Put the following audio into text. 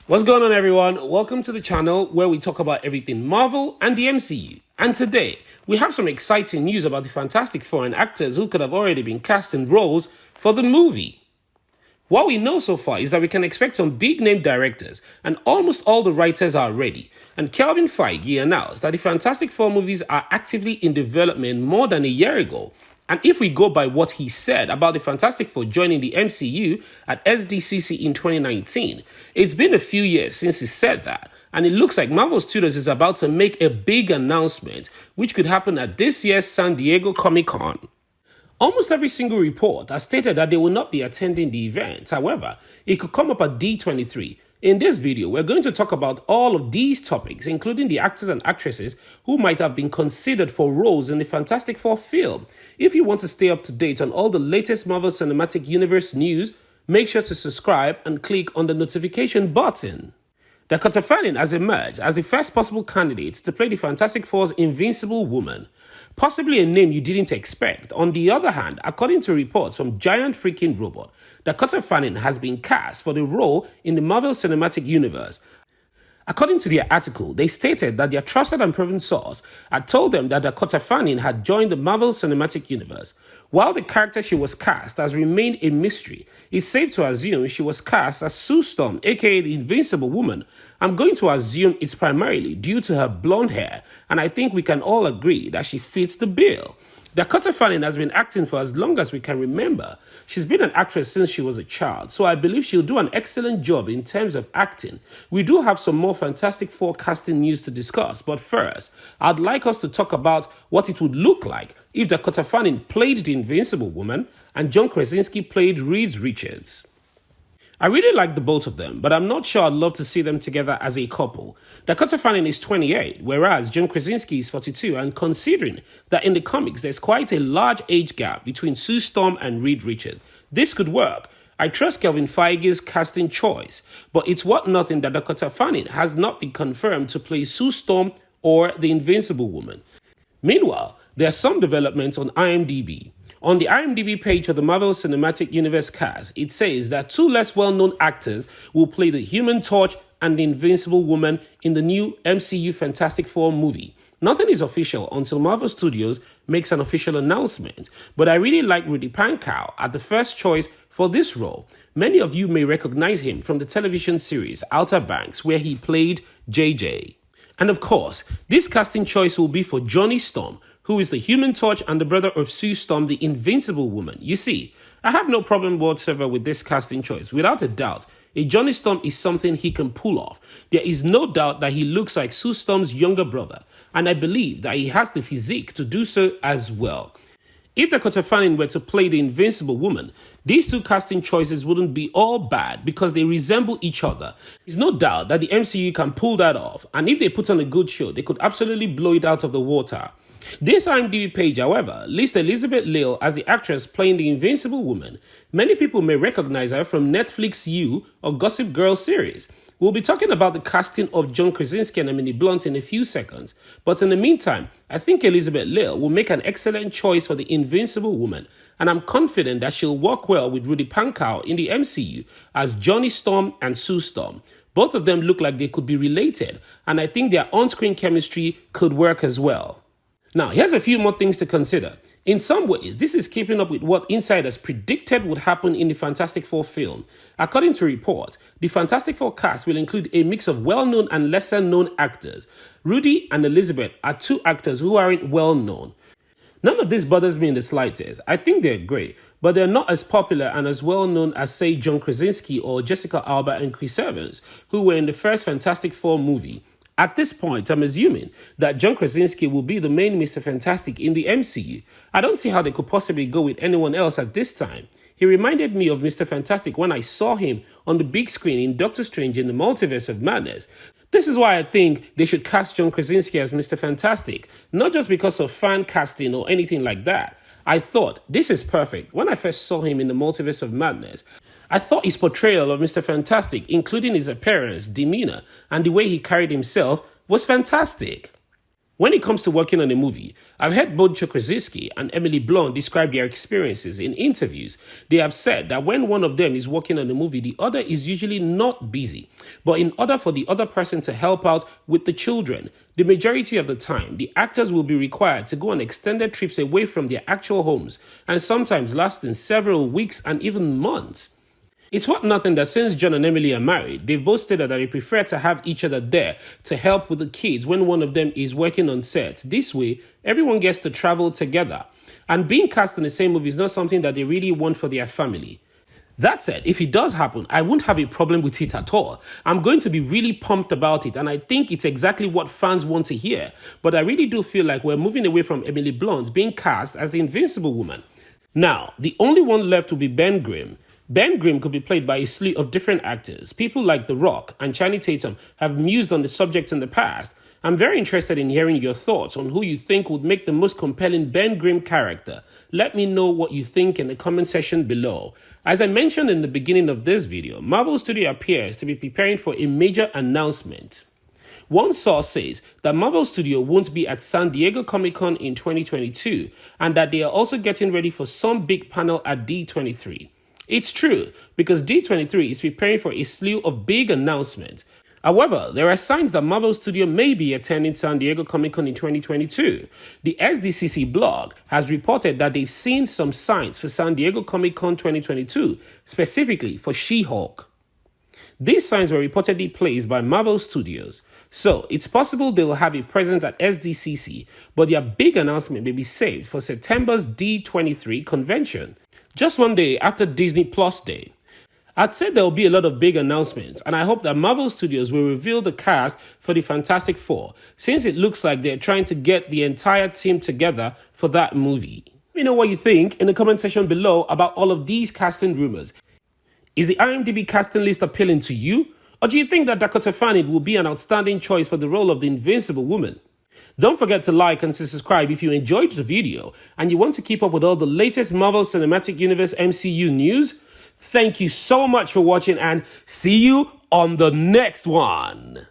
What's going on, everyone? Welcome to the channel where we talk about everything Marvel and the MCU. And today, we have some exciting news about the Fantastic Four and actors who could have already been cast in roles for the movie. What we know so far is that we can expect some big-name directors, and almost all the writers are ready. And Kevin Feige announced that the Fantastic Four movies are actively in development more than a year ago. And if we go by what he said about the Fantastic Four joining the MCU at SDCC in 2019, it's been a few years since he said that, and it looks like Marvel Studios is about to make a big announcement, which could happen at this year's San Diego Comic-Con. Almost every single report has stated that they will not be attending the event. However, it could come up at D23. In this video, we're going to talk about all of these topics, including the actors and actresses who might have been considered for roles in the Fantastic Four film. If you want to stay up to date on all the latest Marvel Cinematic Universe news, make sure to subscribe and click on the notification button. Dakota Fanning has emerged as the first possible candidate to play the Fantastic Four's Invincible Woman. Possibly a name you didn't expect. On the other hand, according to reports from Giant Freaking Robot, Dakota Fanning has been cast for the role in the Marvel Cinematic Universe. According to their article, they stated that their trusted and proven source had told them that Dakota Fanning had joined the Marvel Cinematic Universe. While the character she was cast has remained a mystery, it's safe to assume she was cast as Sue Storm, aka the Invincible Woman. I'm going to assume it's primarily due to her blonde hair, and I think we can all agree that she fits the bill. Dakota Fanning has been acting for as long as we can remember. She's been an actress since she was a child, so I believe she'll do an excellent job in terms of acting. We do have some more Fantastic Four casting news to discuss, but first, I'd like us to talk about what it would look like if Dakota Fanning played the Invincible Woman and John Krasinski played Reed Richards. I really like the both of them, but I'm not sure I'd love to see them together as a couple. Dakota Fanning is 28, whereas John Krasinski is 42, and considering that in the comics there's quite a large age gap between Sue Storm and Reed Richards, this could work. I trust Kevin Feige's casting choice, but it's worth nothing that Dakota Fanning has not been confirmed to play Sue Storm or the Invincible Woman. Meanwhile, there are some developments on IMDb. On the IMDb page for the Marvel Cinematic Universe cast, it says that two less well-known actors will play the Human Torch and the Invincible Woman in the new MCU Fantastic Four movie. Nothing is official until Marvel Studios makes an official announcement, but I really like Rudy Pankow as the first choice for this role. Many of you may recognize him from the television series Outer Banks, where he played JJ. And of course, this casting choice will be for Johnny Storm, who is the Human Torch and the brother of Sue Storm, the Invincible Woman. You see, I have no problem whatsoever with this casting choice. Without a doubt, a Johnny Storm is something he can pull off. There is no doubt that he looks like Sue Storm's younger brother, and I believe that he has the physique to do so as well. If Dakota Fanning were to play the Invincible Woman, these two casting choices wouldn't be all bad because they resemble each other. There's no doubt that the MCU can pull that off, and if they put on a good show, they could absolutely blow it out of the water. This IMDb page, however, lists Elizabeth Lill as the actress playing the Invincible Woman. Many people may recognize her from Netflix You or Gossip Girl series. We'll be talking about the casting of John Krasinski and Emily Blunt in a few seconds, but in the meantime, I think Elizabeth Lill will make an excellent choice for the Invincible Woman, and I'm confident that she'll work well with Rudy Pankow in the MCU as Johnny Storm and Sue Storm. Both of them look like they could be related, and I think their on-screen chemistry could work as well. Now, here's a few more things to consider. In some ways, this is keeping up with what insiders predicted would happen in the Fantastic Four film. According to reports, the Fantastic Four cast will include a mix of well-known and lesser-known actors. Rudy and Elizabeth are two actors who aren't well-known. None of this bothers me in the slightest. I think they're great, but they're not as popular and as well-known as, say, John Krasinski or Jessica Alba and Chris Evans, who were in the first Fantastic Four movie. At this point, I'm assuming that John Krasinski will be the main Mr. Fantastic in the MCU. I don't see how they could possibly go with anyone else at this time. He reminded me of Mr. Fantastic when I saw him on the big screen in Doctor Strange in the Multiverse of Madness. This is why I think they should cast John Krasinski as Mr. Fantastic, not just because of fan casting or anything like that. I thought, this is perfect. When I first saw him in the Multiverse of Madness, I thought his portrayal of Mr. Fantastic, including his appearance, demeanor, and the way he carried himself, was fantastic. When it comes to working on a movie, I've heard both Krasinski and Emily Blunt describe their experiences in interviews. They have said that when one of them is working on a movie, the other is usually not busy. But in order for the other person to help out with the children, the majority of the time, the actors will be required to go on extended trips away from their actual homes, and sometimes lasting several weeks and even months. It's worth nothing that since John and Emily are married, they've both stated that they prefer to have each other there to help with the kids when one of them is working on set. This way, everyone gets to travel together. And being cast in the same movie is not something that they really want for their family. That said, if it does happen, I won't have a problem with it at all. I'm going to be really pumped about it, and I think it's exactly what fans want to hear. But I really do feel like we're moving away from Emily Blunt being cast as the Invincible Woman. Now, the only one left will be Ben Grimm. Ben Grimm could be played by a slew of different actors. People like The Rock and Channing Tatum have mused on the subject in the past. I'm very interested in hearing your thoughts on who you think would make the most compelling Ben Grimm character. Let me know what you think in the comment section below. As I mentioned in the beginning of this video, Marvel Studios appears to be preparing for a major announcement. One source says that Marvel Studios won't be at San Diego Comic-Con in 2022 and that they are also getting ready for some big panel at D23. It's true, because D23 is preparing for a slew of big announcements. However, there are signs that Marvel Studios may be attending San Diego Comic-Con in 2022. The SDCC blog has reported that they've seen some signs for San Diego Comic-Con 2022, specifically for She-Hulk. These signs were reportedly placed by Marvel Studios, so it's possible they'll have a presence at SDCC, but their big announcement may be saved for September's D23 convention, just one day after Disney Plus Day. I'd say there will be a lot of big announcements, and I hope that Marvel Studios will reveal the cast for the Fantastic Four, since it looks like they're trying to get the entire team together for that movie. Let me know what you think in the comment section below about all of these casting rumors. Is the IMDb casting list appealing to you? Or do you think that Dakota Fanning will be an outstanding choice for the role of the Invincible Woman? Don't forget to like and to subscribe if you enjoyed the video and you want to keep up with all the latest Marvel Cinematic Universe MCU news. Thank you so much for watching and see you on the next one.